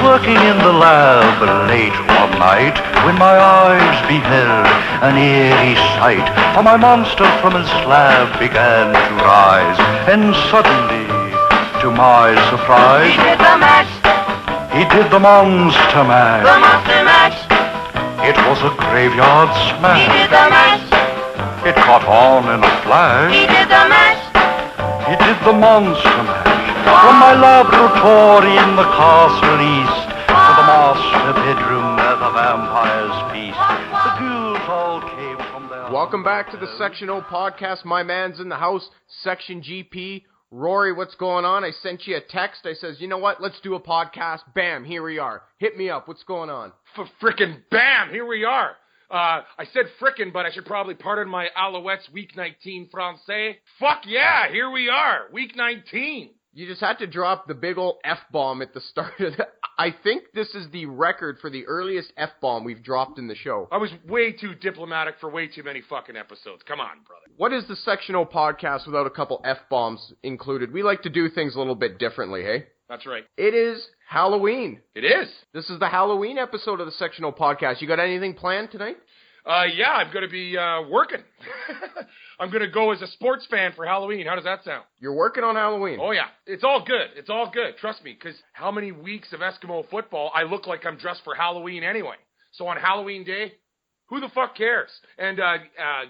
working in the lab late one night when my eyes beheld an eerie sight. For my monster from his slab began to rise, and suddenly, to my surprise, He did the mash. He did the monster mash. The monster mash. It was a graveyard He smash. did the mash. It caught on in a flash. He did the mash. He did the monster mash. From my laboratory in the castle east to the master bedroom where the vampires feast. The ghouls all came from their... Welcome back to the Section O podcast. My man's in the house, Section GP. Rory, what's going on? I sent you a text. I says, you know what? Let's do a podcast. Bam, here we are. Hit me up. What's going on? Frickin' bam, here we are. I said frickin', but I should probably pardon my Alouettes Week 19 Francais. Fuck yeah, here we are, Week 19. You just had to drop the big old F-bomb at the start of the... I think this is the record for the earliest F-bomb we've dropped in the show. I was way too diplomatic for way too many fucking episodes. Come on, brother. What is the Section O podcast without a couple F-bombs included? We like to do things a little bit differently, hey? That's right. It is Halloween. It is. This is the Halloween episode of the Section O podcast. You got anything planned tonight? Yeah, I'm going to be working. I'm going to go as a sports fan for Halloween. How does that sound? You're working on Halloween. Oh, yeah. It's all good. It's all good. Trust me, because how many weeks of Eskimo football, I look like I'm dressed for Halloween anyway. So on Halloween day, who the fuck cares? And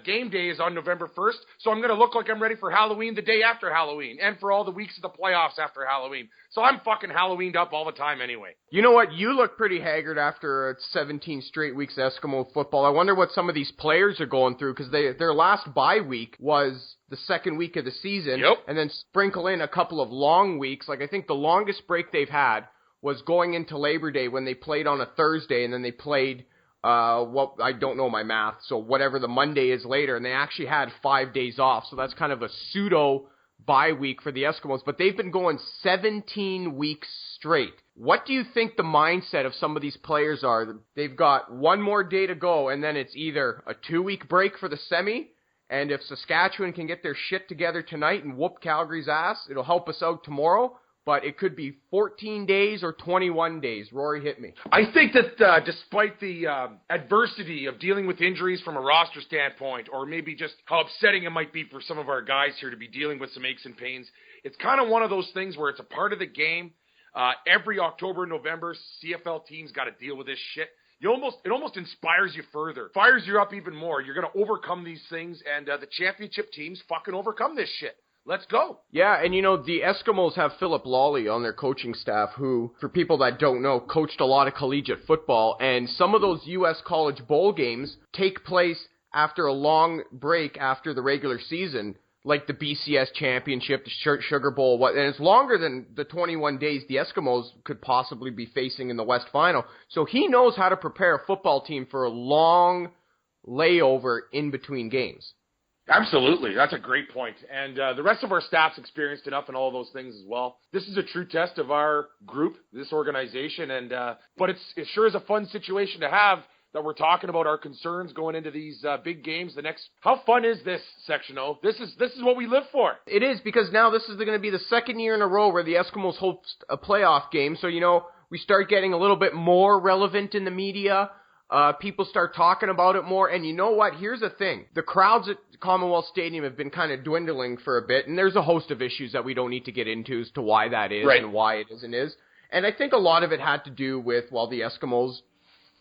game day is on November 1st, so I'm going to look like I'm ready for Halloween the day after Halloween and for all the weeks of the playoffs after Halloween. So I'm fucking Halloweened up all the time anyway. You know what? You look pretty haggard after 17 straight weeks of Eskimo football. I wonder what some of these players are going through because their last bye week was the second week of the season. Yep. And then sprinkle in a couple of long weeks. Like I think the longest break they've had was going into Labor Day when they played on a Thursday and then they played... I don't know my math, so whatever the Monday is later, and they actually had 5 days off, so that's kind of a pseudo bye week for the Eskimos, but they've been going 17 weeks straight. What do you think the mindset of some of these players are? They've got one more day to go, and then it's either a 2-week break for the semi, and if Saskatchewan can get their shit together tonight and whoop Calgary's ass, it'll help us out tomorrow. But it could be 14 days or 21 days. Rory, hit me. I think that despite the adversity of dealing with injuries from a roster standpoint, or maybe just how upsetting it might be for some of our guys here to be dealing with some aches and pains, it's kind of one of those things where it's a part of the game. Every October, November, CFL teams got to deal with this shit. It almost inspires you further, fires you up even more. You're going to overcome these things, and the championship teams fucking overcome this shit. Let's go. Yeah, and you know, the Eskimos have Philip Lawley on their coaching staff who, for people that don't know, coached a lot of collegiate football, and some of those U.S. college bowl games take place after a long break after the regular season, like the BCS Championship, the Sugar Bowl, and it's longer than the 21 days the Eskimos could possibly be facing in the West Final. So he knows how to prepare a football team for a long layover in between games. Absolutely. That's a great point. And the rest of our staff's experienced enough in all those things as well. This is a true test of our group, this organization, and but it sure is a fun situation to have that we're talking about our concerns going into these big games. How fun is this, Section O? This is what we live for. It is, because now this is going to be the second year in a row where the Eskimos host a playoff game. So, you know, we start getting a little bit more relevant in the media. People start talking about it more, and you know what? Here's the thing. The crowds at Commonwealth Stadium have been kind of dwindling for a bit, and there's a host of issues that we don't need to get into as to why that is right. and why it isn't is. And I think a lot of it had to do with, well, the Eskimos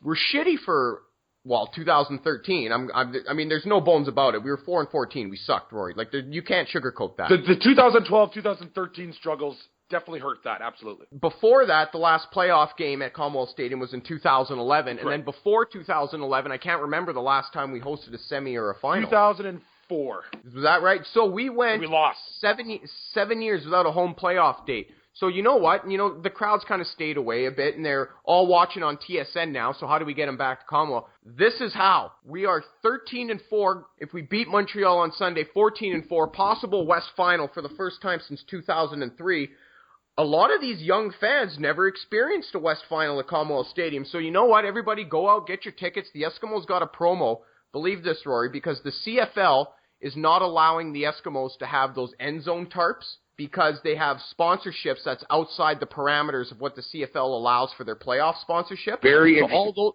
were shitty for, 2013. I mean, there's no bones about it. We were 4-14. We sucked, Rory. Like, you can't sugarcoat that. The 2012-2013 struggles definitely hurt that, absolutely. Before that, the last playoff game at Commonwealth Stadium was in 2011, and right. then before 2011, I can't remember the last time we hosted a semi or a final. 2004. Was that right? So we lost. 7 years without a home playoff date. So you know what? You know, the crowd's kind of stayed away a bit, and they're all watching on TSN now, so how do we get them back to Commonwealth? This is how. We are 13-4. If we beat Montreal on Sunday, 14-4, possible West Final for the first time since 2003. A lot of these young fans never experienced a West Final at Commonwealth Stadium. So you know what? Everybody go out, get your tickets. The Eskimos got a promo. Believe this, Rory, because the CFL is not allowing the Eskimos to have those end zone tarps because they have sponsorships that's outside the parameters of what the CFL allows for their playoff sponsorship. Very interesting.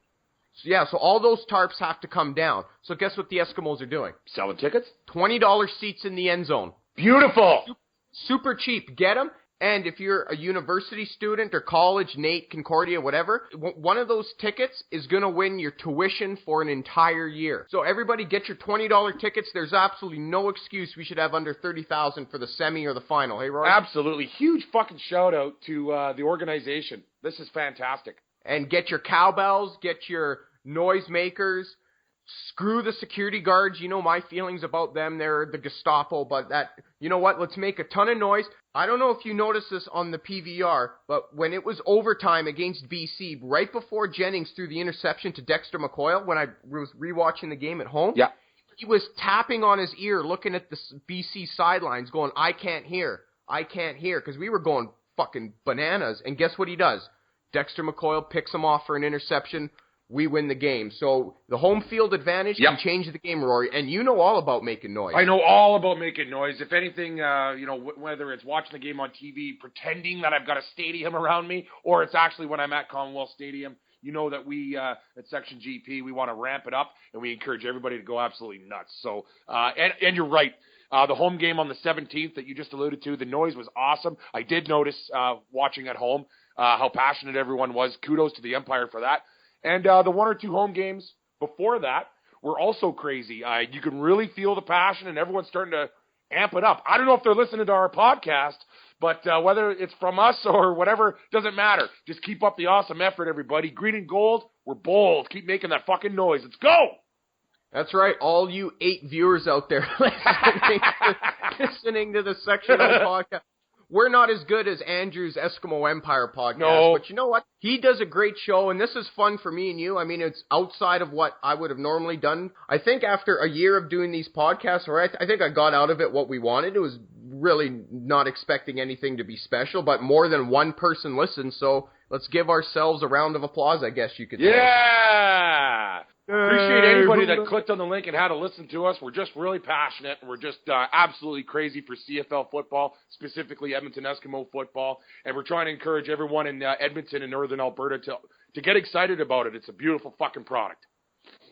So all those tarps have to come down. So guess what the Eskimos are doing? Selling tickets? $20 seats in the end zone. Beautiful. Super cheap. Get them. And if you're a university student or college, Nate, Concordia, whatever, one of those tickets is going to win your tuition for an entire year. So everybody get your $20 tickets. There's absolutely no excuse we should have under 30,000 for the semi or the final. Hey, Roy? Absolutely. Huge fucking shout out to the organization. This is fantastic. And get your cowbells, get your noisemakers. Screw the security guards. You know my feelings about them. They're the Gestapo, but you know what? Let's make a ton of noise. I don't know if you noticed this on the PVR, but when it was overtime against BC, right before Jennings threw the interception to Dexter McCoyle, when I was rewatching the game at home, yeah, he was tapping on his ear, looking at the BC sidelines, going, I can't hear, because we were going fucking bananas. And guess what he does? Dexter McCoyle picks him off for an interception. We win the game. So the home field advantage can change the game, Rory. And you know all about making noise. I know all about making noise. If anything, whether it's watching the game on TV, pretending that I've got a stadium around me, or it's actually when I'm at Commonwealth Stadium, you know that we, at Section GP, we want to ramp it up, and we encourage everybody to go absolutely nuts. So, and you're right. The home game on the 17th that you just alluded to, the noise was awesome. I did notice, watching at home, how passionate everyone was. Kudos to the Empire for that. And the one or two home games before that were also crazy. You can really feel the passion, and everyone's starting to amp it up. I don't know if they're listening to our podcast, but whether it's from us or whatever, doesn't matter. Just keep up the awesome effort, everybody. Green and gold, we're bold. Keep making that fucking noise. Let's go! That's right, all you 8 viewers out there listening to the Section O podcast. We're not as good as Andrew's Eskimo Empire podcast, but you know what? He does a great show, and this is fun for me and you. I mean, it's outside of what I would have normally done. I think after a year of doing these podcasts, I think I got out of it what we wanted. It was really not expecting anything to be special, but more than one person listened, so let's give ourselves a round of applause, I guess you could say. Yeah! Appreciate anybody that clicked on the link and had to listen to us. We're just really passionate. We're just absolutely crazy for CFL football, specifically Edmonton Eskimo football. And we're trying to encourage everyone in Edmonton and Northern Alberta to get excited about it. It's a beautiful fucking product.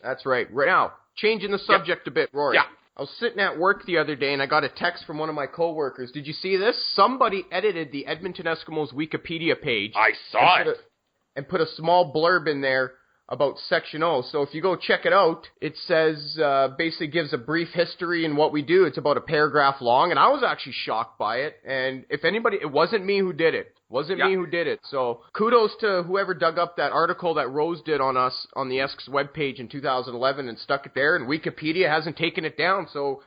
That's right. Right now, changing the subject a bit, Rory. Yeah. I was sitting at work the other day, and I got a text from one of my coworkers. Did you see this? Somebody edited the Edmonton Eskimos Wikipedia page. I saw it. And put a small blurb in there about Section O. So if you go check it out, it says, basically gives a brief history and what we do. It's about a paragraph long, and I was actually shocked by it. And if anybody, it wasn't me who did it. So kudos to whoever dug up that article that Rose did on us on the Esks webpage in 2011 and stuck it there, and Wikipedia hasn't taken it down, so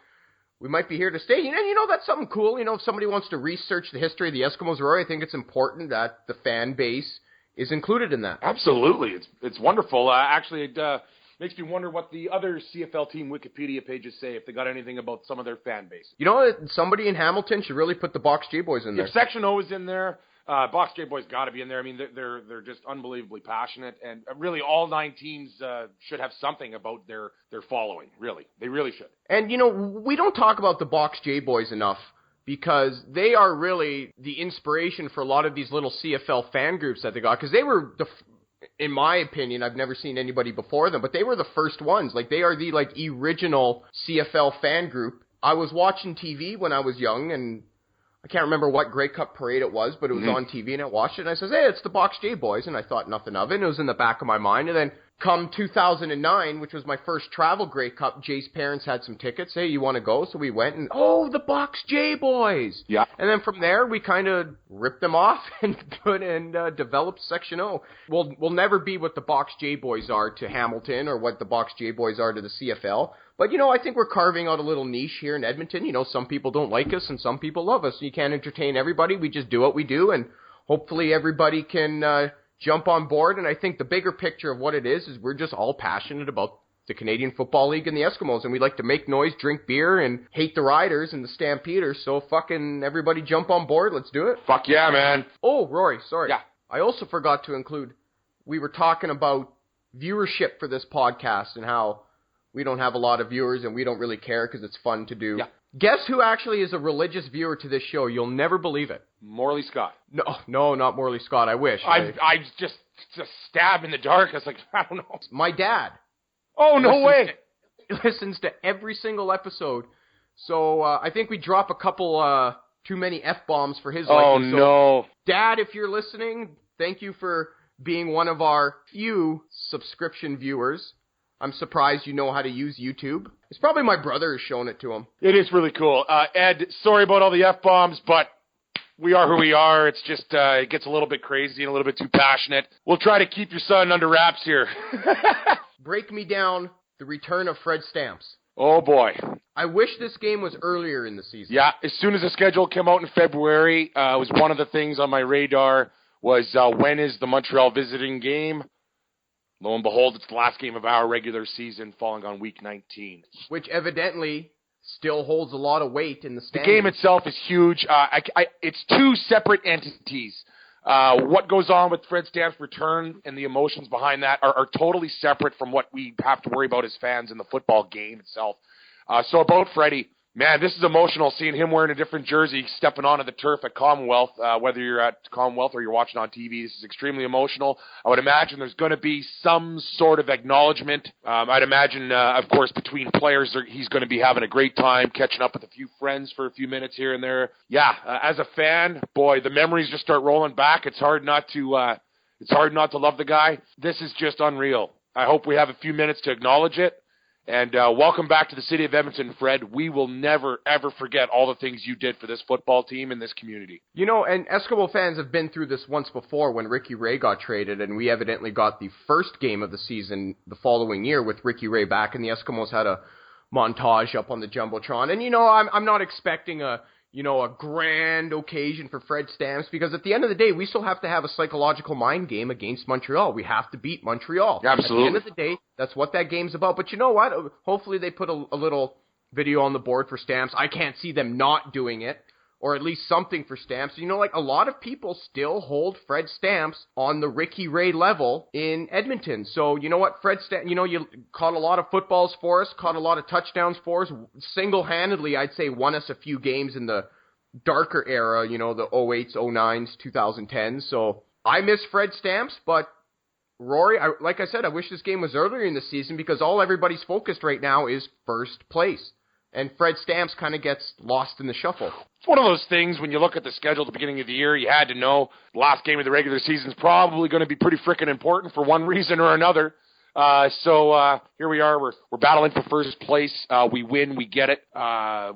we might be here to stay. You know, that's something cool. You know, if somebody wants to research the history of the Eskimos, Rory, I think it's important that the fan base is included in that. Absolutely. It's wonderful. Actually, it makes me wonder what the other CFL team Wikipedia pages say, if they got anything about some of their fan base. You know, somebody in Hamilton should really put the Box J Boys in there. If Section O is in there, Box J Boys got to be in there. I mean, they're just unbelievably passionate, and really all 9 teams should have something about their following, really. They really should. And, you know, we don't talk about the Box J Boys enough, because they are really the inspiration for a lot of these little CFL fan groups that they got. Because they were, in my opinion, I've never seen anybody before them, but they were the first ones. Like, they are the, original CFL fan group. I was watching TV when I was young, and I can't remember what Grey Cup parade it was, but it was on TV, and I watched it, and I says, hey, it's the Box J Boys, and I thought nothing of it, and it was in the back of my mind. And then come 2009, which was my first travel Grey Cup, Jay's parents had some tickets. Hey, you want to go? So we went, and the Box J Boys. Yeah. And then from there, we kind of ripped them off and developed Section O. We'll never be what the Box J Boys are to Hamilton or what the Box J Boys are to the CFL. But, you know, I think we're carving out a little niche here in Edmonton. You know, some people don't like us and some people love us. You can't entertain everybody. We just do what we do, and hopefully everybody can jump on board. And I think the bigger picture of what it is we're just all passionate about the Canadian Football League and the Eskimos, and we like to make noise, drink beer, and hate the Riders and the Stampeders. So fucking everybody jump on board. Let's do it. Fuck yeah, man. Oh, Rory, sorry. Yeah. I also forgot to include, we were talking about viewership for this podcast and how we don't have a lot of viewers and we don't really care because it's fun to do. Yeah. Guess who actually is a religious viewer to this show? You'll never believe it. Morley Scott. No, not Morley Scott. I wish. I just stabbed in the dark. I was like, I don't know. My dad. Oh, no way. Listens to every single episode. So I think we drop a couple too many F-bombs for his liking. Oh, no. Dad, if you're listening, thank you for being one of our few subscription viewers. I'm surprised you know how to use YouTube. It's probably my brother who's shown it to him. It is really cool. Ed, sorry about all the F-bombs, but we are who we are. It's just, it gets a little bit crazy and a little bit too passionate. We'll try to keep your son under wraps here. Break me down the return of Fred Stamps. Oh, boy. I wish this game was earlier in the season. Yeah, as soon as the schedule came out in February, it was one of the things on my radar was when is the Montreal visiting game? Lo and behold, it's the last game of our regular season, falling on week 19. Which evidently still holds a lot of weight in the The standings. game itself is huge. It's two separate entities. What goes on with Fred Stamp's return and the emotions behind that are totally separate from what we have to worry about as fans in the football game itself. So about Freddie, man, this is emotional seeing him wearing a different jersey, stepping onto the turf at Commonwealth. Whether you're at Commonwealth or you're watching on TV, this is extremely emotional. I would imagine there's going to be some sort of acknowledgement. I'd imagine, of course, between players, he's going to be having a great time, catching up with a few friends for a few minutes here and there. Yeah, as a fan, boy, the memories just start rolling back. It's hard not to love the guy. This is just unreal. I hope we have a few minutes to acknowledge it. And welcome back to the city of Edmonton, Fred. We will never, ever forget all the things you did for this football team and this community. You know, and Eskimo fans have been through this once before when Ricky Ray got traded, and we evidently got the first game of the season the following year with Ricky Ray back, and the Eskimos had a montage up on the Jumbotron. And, you know, I'm not expecting a grand occasion for Fred Stamps, because at the end of the day, we still have to have a psychological mind game against Montreal. We have to beat Montreal. Absolutely. At the end of the day, that's what that game's about. But you know what? Hopefully they put a little video on the board for Stamps. I can't see them not doing it, or at least something for Stamps. You know, like, a lot of people still hold Fred Stamps on the Ricky Ray level in Edmonton. So, you know what, Fred Stamps, you know, you caught a lot of footballs for us, caught a lot of touchdowns for us. Single-handedly, I'd say, won us a few games in the darker era, you know, the 08s, 09s, 2010s. So, I miss Fred Stamps, but Rory, like I said, I wish this game was earlier in the season, because all everybody's focused right now is first place. And Fred Stamps kind of gets lost in the shuffle. It's one of those things when you look at the schedule at the beginning of the year, you had to know the last game of the regular season is probably going to be pretty freaking important for one reason or another. So here we are. We're battling for first place. We win. We get it.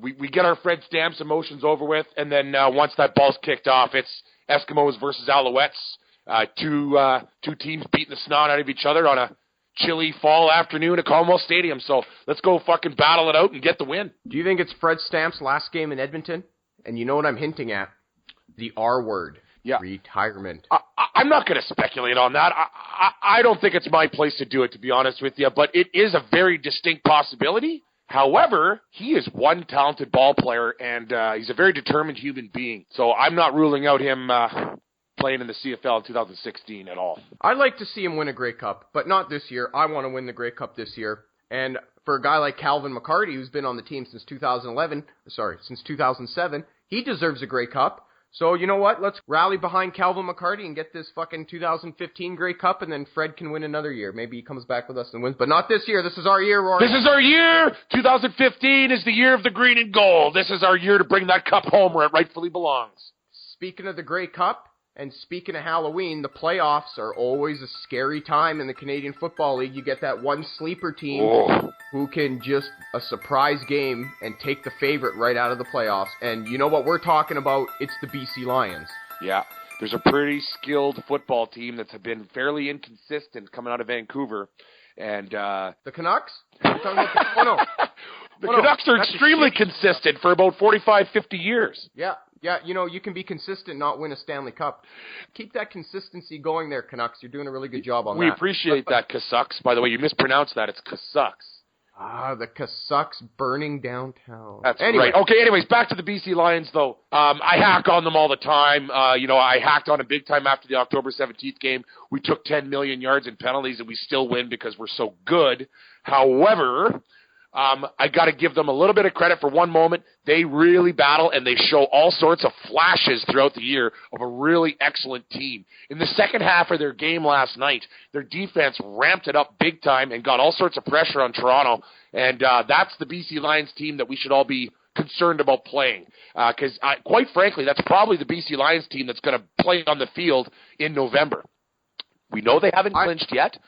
We get our Fred Stamps emotions over with. And then once that ball's kicked off, it's Eskimos versus Alouettes. Two teams beating the snot out of each other on a chilly fall afternoon at Commonwealth Stadium. So let's go fucking battle it out and get the win. Do you think it's Fred Stamps' last game in Edmonton? And you know what I'm hinting at? The R word. Yeah. Retirement. I'm not going to speculate on that. I don't think it's my place to do it, to be honest with you, but it is a very distinct possibility. However, he is one talented ball player, and he's a very determined human being. So I'm not ruling out him playing in the CFL in 2016 at all. I'd like to see him win a Grey Cup, but not this year. I want to win the Grey Cup this year. And for a guy like Calvin McCarty, who's been on the team since 2007, he deserves a Grey Cup. So, you know what? Let's rally behind Calvin McCarty and get this fucking 2015 Grey Cup, and then Fred can win another year. Maybe he comes back with us and wins, but not this year. This is our year, Rory. This is our year! 2015 is the year of the green and gold. This is our year to bring that cup home where it rightfully belongs. Speaking of the Grey Cup, and speaking of Halloween, the playoffs are always a scary time in the Canadian Football League. You get that one sleeper team who can just a surprise game and take the favorite right out of the playoffs. And you know what we're talking about? It's the BC Lions. Yeah, there's a pretty skilled football team that's been fairly inconsistent coming out of Vancouver. And the Canucks? You're talking about the Canucks are extremely consistent for about 45, 50 years. Yeah, you know, you can be consistent, not win a Stanley Cup. Keep that consistency going there, Canucks. You're doing a really good job on that. We appreciate that, Canucks. By the way, you mispronounced that. It's Canucks. The Canucks burning downtown. That's right. Okay, anyways, back to the BC Lions, though. I hack on them all the time. I hacked on them big time after the October 17th game. We took 10 million yards in penalties, and we still win because we're so good. However, I got to give them a little bit of credit for one moment. They really battle, and they show all sorts of flashes throughout the year of a really excellent team. In the second half of their game last night, their defense ramped it up big time and got all sorts of pressure on Toronto, and that's the BC Lions team that we should all be concerned about playing. Because, quite frankly, that's probably the BC Lions team that's going to play on the field in November. We know they haven't clinched yet,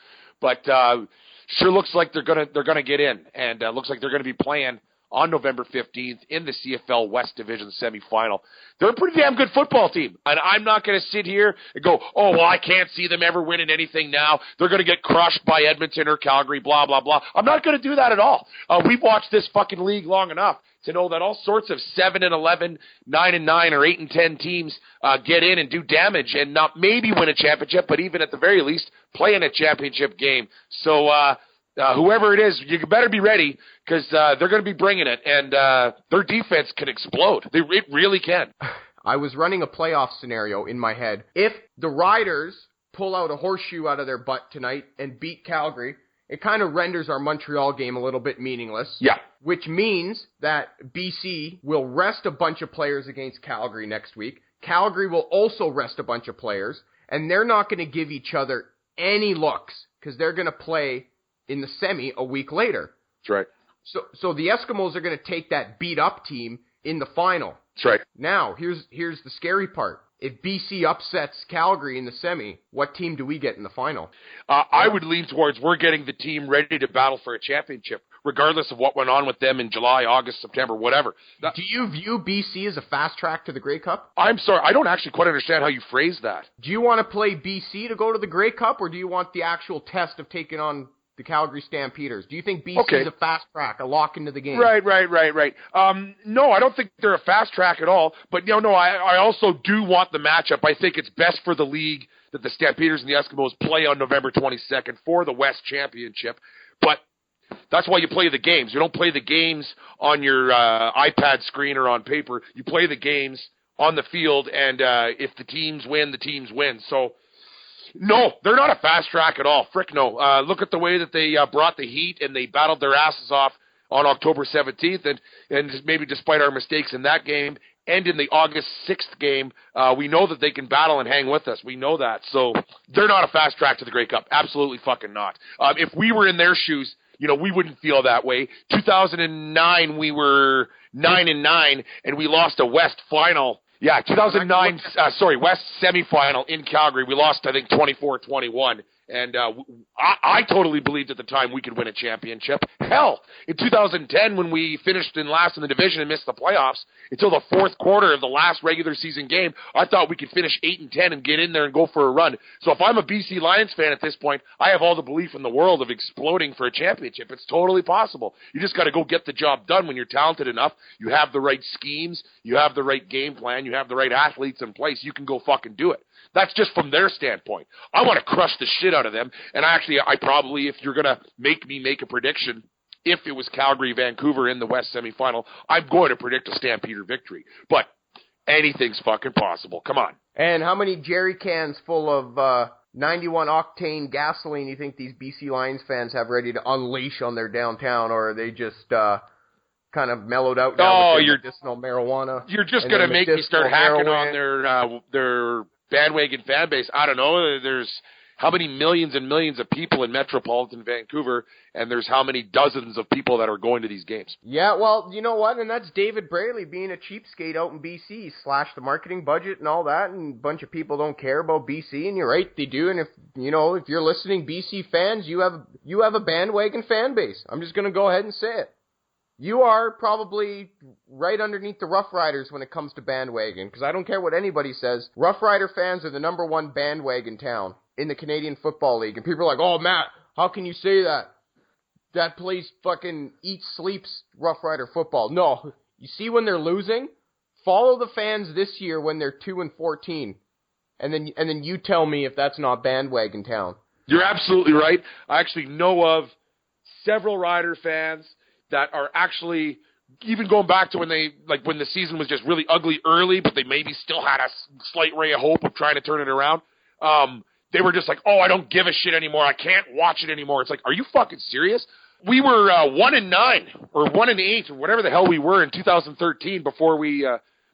but sure looks like they're gonna get in, and looks like they're going to be playing on November 15th in the CFL West Division semifinal. They're a pretty damn good football team, and I'm not going to sit here and go, oh, well, I can't see them ever winning anything now. They're going to get crushed by Edmonton or Calgary, blah, blah, blah. I'm not going to do that at all. We've watched this fucking league long enough to know that all sorts of 7-11, 9-9, or 8-10 teams get in and do damage and not maybe win a championship, but even at the very least play in a championship game. So whoever it is, you better be ready because they're going to be bringing it, and their defense can explode. It really can. I was running a playoff scenario in my head. If the Riders pull out a horseshoe out of their butt tonight and beat Calgary, it kind of renders our Montreal game a little bit meaningless. Yeah. Which means that BC will rest a bunch of players against Calgary next week. Calgary will also rest a bunch of players, and they're not going to give each other any looks because they're going to play in the semi a week later. That's right. So the Eskimos are going to take that beat-up team in the final. That's right. Now, here's the scary part. If BC upsets Calgary in the semi, what team do we get in the final? I would lean towards we're getting the team ready to battle for a championship, regardless of what went on with them in July, August, September, whatever. Do you view BC as a fast track to the Grey Cup? I'm sorry, I don't actually quite understand how you phrase that. Do you want to play BC to go to the Grey Cup, or do you want the actual test of taking on the Calgary Stampeders? Do you think BC is a fast track, a lock into the game? Right. No, I don't think they're a fast track at all. But, I also do want the matchup. I think it's best for the league that the Stampeders and the Eskimos play on November 22nd for the West Championship. But that's why you play the games. You don't play the games on your iPad screen or on paper. You play the games on the field, and if the teams win, the teams win. So, no, they're not a fast track at all. Frick no. Look at the way that they brought the heat and they battled their asses off on October 17th, and maybe despite our mistakes in that game and in the August 6th game, we know that they can battle and hang with us. We know that. So they're not a fast track to the Grey Cup. Absolutely fucking not. If we were in their shoes, we wouldn't feel that way. 2009, we were 9-9, and we lost a West final. Yeah, 2009, West semifinal in Calgary. We lost, I think, 24-21. And I totally believed at the time we could win a championship. Hell, in 2010, when we finished in last in the division and missed the playoffs, until the fourth quarter of the last regular season game, I thought we could finish 8-10 and get in there and go for a run. So if I'm a BC Lions fan at this point, I have all the belief in the world of exploding for a championship. It's totally possible. You just got to go get the job done when you're talented enough. You have the right schemes. You have the right game plan. You have the right athletes in place. You can go fucking do it. That's just from their standpoint. I want to crush the shit out of them. And I probably, if you're going to make me make a prediction, if it was Calgary-Vancouver in the West semifinal, I'm going to predict a Stampeder victory. But anything's fucking possible. Come on. And how many jerry cans full of 91 octane gasoline you think these BC Lions fans have ready to unleash on their downtown, or are they just kind of mellowed out now with their medicinal marijuana? You're just going to make me start hacking on their bandwagon fan base. I don't know. There's how many millions and millions of people in metropolitan Vancouver, and there's how many dozens of people that are going to these games. Yeah, well, you know what? And that's David Braley being a cheapskate out in BC. He slashed the marketing budget and all that, and a bunch of people don't care about BC, and you're right, they do. And if you're listening, BC fans, you have a bandwagon fan base. I'm just going to go ahead and say it. You are probably right underneath the Rough Riders when it comes to bandwagon, because I don't care what anybody says. Rough Rider fans are the number one bandwagon town in the Canadian Football League. And people are like, oh, Matt, how can you say that? That place fucking eats, sleeps Rough Rider football. No, you see when they're losing? Follow the fans this year when they're 2-14. And then you tell me if that's not bandwagon town. You're absolutely right. I actually know of several Rider fans that are actually, even going back to when the season was just really ugly early, but they maybe still had a slight ray of hope of trying to turn it around. They were just like, oh, I don't give a shit anymore. I can't watch it anymore. It's like, are you fucking serious? We were 1-9 or 1-8 or whatever the hell we were in 2013 before we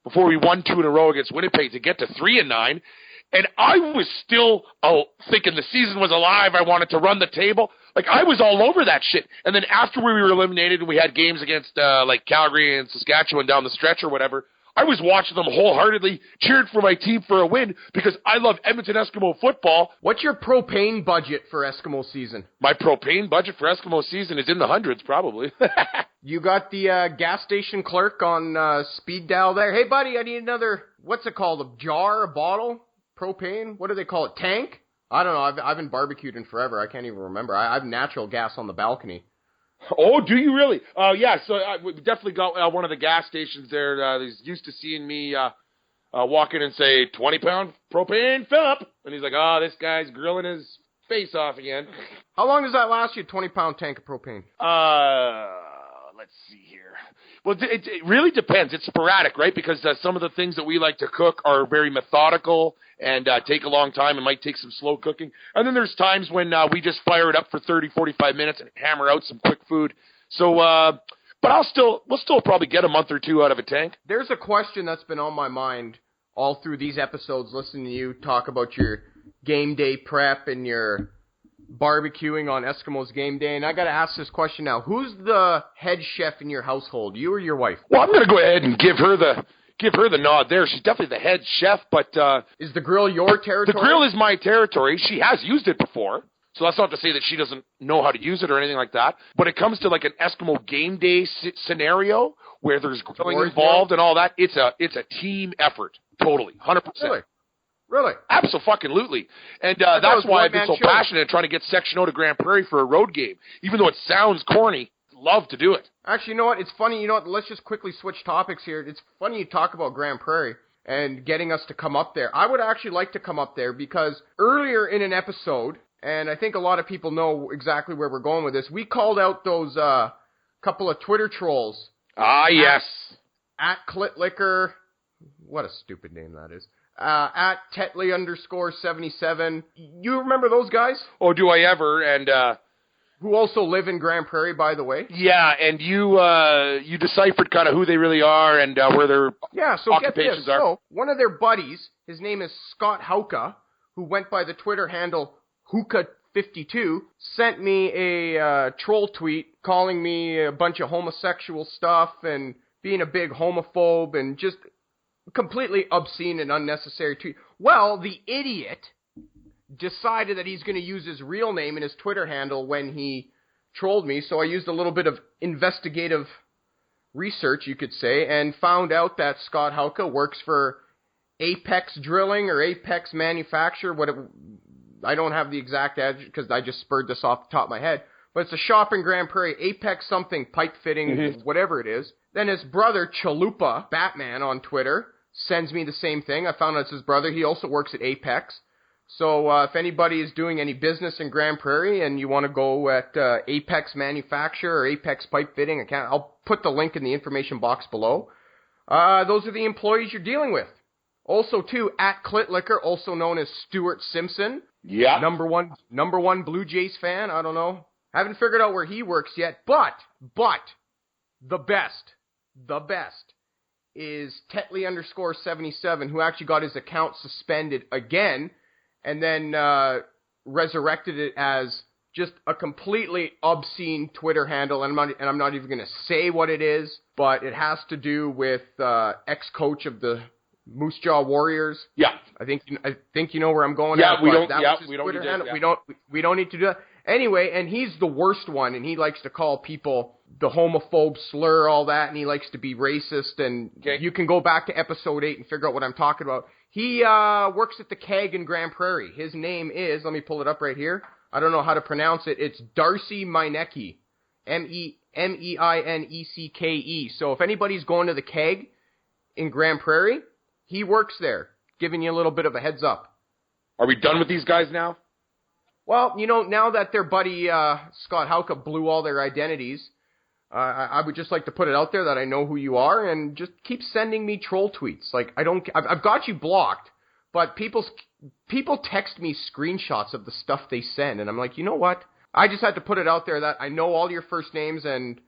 won 2 in a row against Winnipeg to get to 3-9. And I was still thinking the season was alive. I wanted to run the table. Like, I was all over that shit. And then after we were eliminated and we had games against, like, Calgary and Saskatchewan down the stretch or whatever, I was watching them wholeheartedly, cheered for my team for a win because I love Edmonton Eskimo football. What's your propane budget for Eskimo season? My propane budget for Eskimo season is in the hundreds, probably. You got the gas station clerk on speed dial there. Hey, buddy, I need another, what's it called, a jar, a bottle? Propane? What do they call it? Tank? I don't know. I've been barbecued in forever. I can't even remember. I have natural gas on the balcony. Oh, do you really? Yeah, so we definitely got one of the gas stations there. He's used to seeing me walk in and say, 20-pound propane, fill up. And he's like, oh, this guy's grilling his face off again. How long does that last you, 20-pound tank of propane? Let's see here. Well, it really depends. It's sporadic, right? Because some of the things that we like to cook are very methodical and take a long time and might take some slow cooking. And then there's times when we just fire it up for 30, 45 minutes and hammer out some quick food. So, but we'll still probably get a month or two out of a tank. There's a question that's been on my mind all through these episodes, listening to you talk about your game day prep and your barbecuing on Eskimos game day, and I got to ask this question now. Who's the head chef in your household, you or your wife? Well, I'm going to go ahead and give her the nod there. She's definitely the head chef, but is the grill your territory? The grill is my territory. She has used it before, so that's not to say that she doesn't know how to use it or anything like that. When it comes to like an Eskimo game day scenario where there's grilling involved and all that, it's a team effort, totally, 100%. Really? Absolutely. And that's why I've been so passionate trying to get Section O to Grand Prairie for a road game. Even though it sounds corny, love to do it. Actually, you know what? It's funny. You know what? Let's just quickly switch topics here. It's funny you talk about Grand Prairie and getting us to come up there. I would actually like to come up there because earlier in an episode, and I think a lot of people know exactly where we're going with this, we called out those couple of Twitter trolls. Ah, yes. At Clitlicker. What a stupid name that is. At Tetley_77. You remember those guys? Oh, do I ever? And who also live in Grand Prairie, by the way. Yeah, and you deciphered kind of who they really are and where their occupations are. So one of their buddies, his name is Scott Hauka, who went by the Twitter handle Hookah52, sent me a troll tweet calling me a bunch of homosexual stuff and being a big homophobe and just completely obscene and unnecessary tweet. Well, the idiot decided that he's going to use his real name in his Twitter handle when he trolled me, so I used a little bit of investigative research, you could say, and found out that Scott Hauka works for Apex Drilling or Apex Manufacture. I don't have the exact address because I just spurred this off the top of my head, but it's a shop in Grand Prairie, Apex something, pipe fitting, whatever it is. Then his brother, Chalupa Batman on Twitter, sends me the same thing. I found out it's his brother. He also works at Apex. So if anybody is doing any business in Grand Prairie and you want to go at Apex Manufacture or Apex Pipe Fitting, I'll put the link in the information box below. Those are the employees you're dealing with. Also, too, at Clitlicker, also known as Stuart Simpson. Yeah. Number one Blue Jays fan. I don't know. Haven't figured out where he works yet. But the best is Tetley_77, who actually got his account suspended again and then resurrected it as just a completely obscene Twitter handle. And I'm not even going to say what it is, but it has to do with ex-coach of the Moose Jaw Warriors. Yeah. I think you know where I'm going. Yeah, at, we don't need to do that. Anyway, and he's the worst one, and he likes to call people the homophobe slur, all that, and he likes to be racist, and you can go back to episode 8 and figure out what I'm talking about. He works at the Keg in Grand Prairie. His name is, let me pull it up right here. I don't know how to pronounce it. It's Darcy Meinecke. Meineckke. So if anybody's going to the Keg in Grand Prairie, he works there, giving you a little bit of a heads up. Are we done with these guys now? Well, you know, now that their buddy Scott Hauka blew all their identities, I would just like to put it out there that I know who you are, and just keep sending me troll tweets. Like I've got you blocked, but people text me screenshots of the stuff they send, and I'm like, you know what? I just had to put it out there that I know all your first names and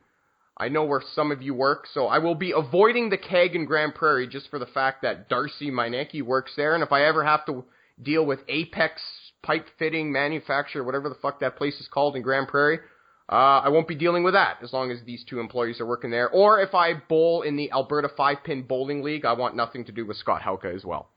I know where some of you work, so I will be avoiding the keg in Grand Prairie just for the fact that Darcy Meineke works there, and if I ever have to deal with Apex Pipe Fitting Manufacturer, whatever the fuck that place is called in Grand Prairie, I won't be dealing with that as long as these two employees are working there. Or if I bowl in the Alberta 5-Pin Bowling League, I want nothing to do with Scott Hauka as well.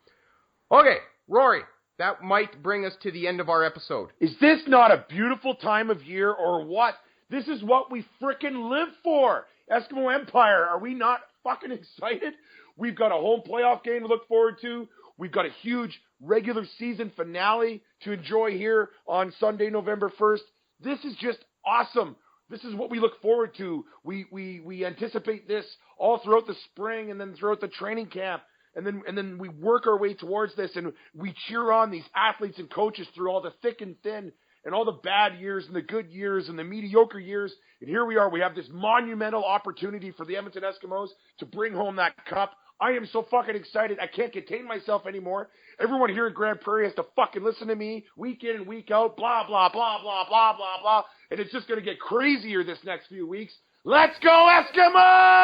Okay, Rory, that might bring us to the end of our episode. Is this not a beautiful time of year or what? This is what we frickin' live for. Eskimo Empire, are we not fucking excited? We've got a home playoff game to look forward to. We've got a huge regular season finale to enjoy here on Sunday, November 1st. This is just awesome. This is what we look forward to. We anticipate this all throughout the spring and then throughout the training camp. And then we work our way towards this and we cheer on these athletes and coaches through all the thick and thin and all the bad years and the good years and the mediocre years. And here we are. We have this monumental opportunity for the Edmonton Eskimos to bring home that cup. I am so fucking excited. I can't contain myself anymore. Everyone here in Grand Prairie has to fucking listen to me week in and week out. Blah, blah, blah, blah, blah, blah, blah. And it's just going to get crazier this next few weeks. Let's go, Eskimos!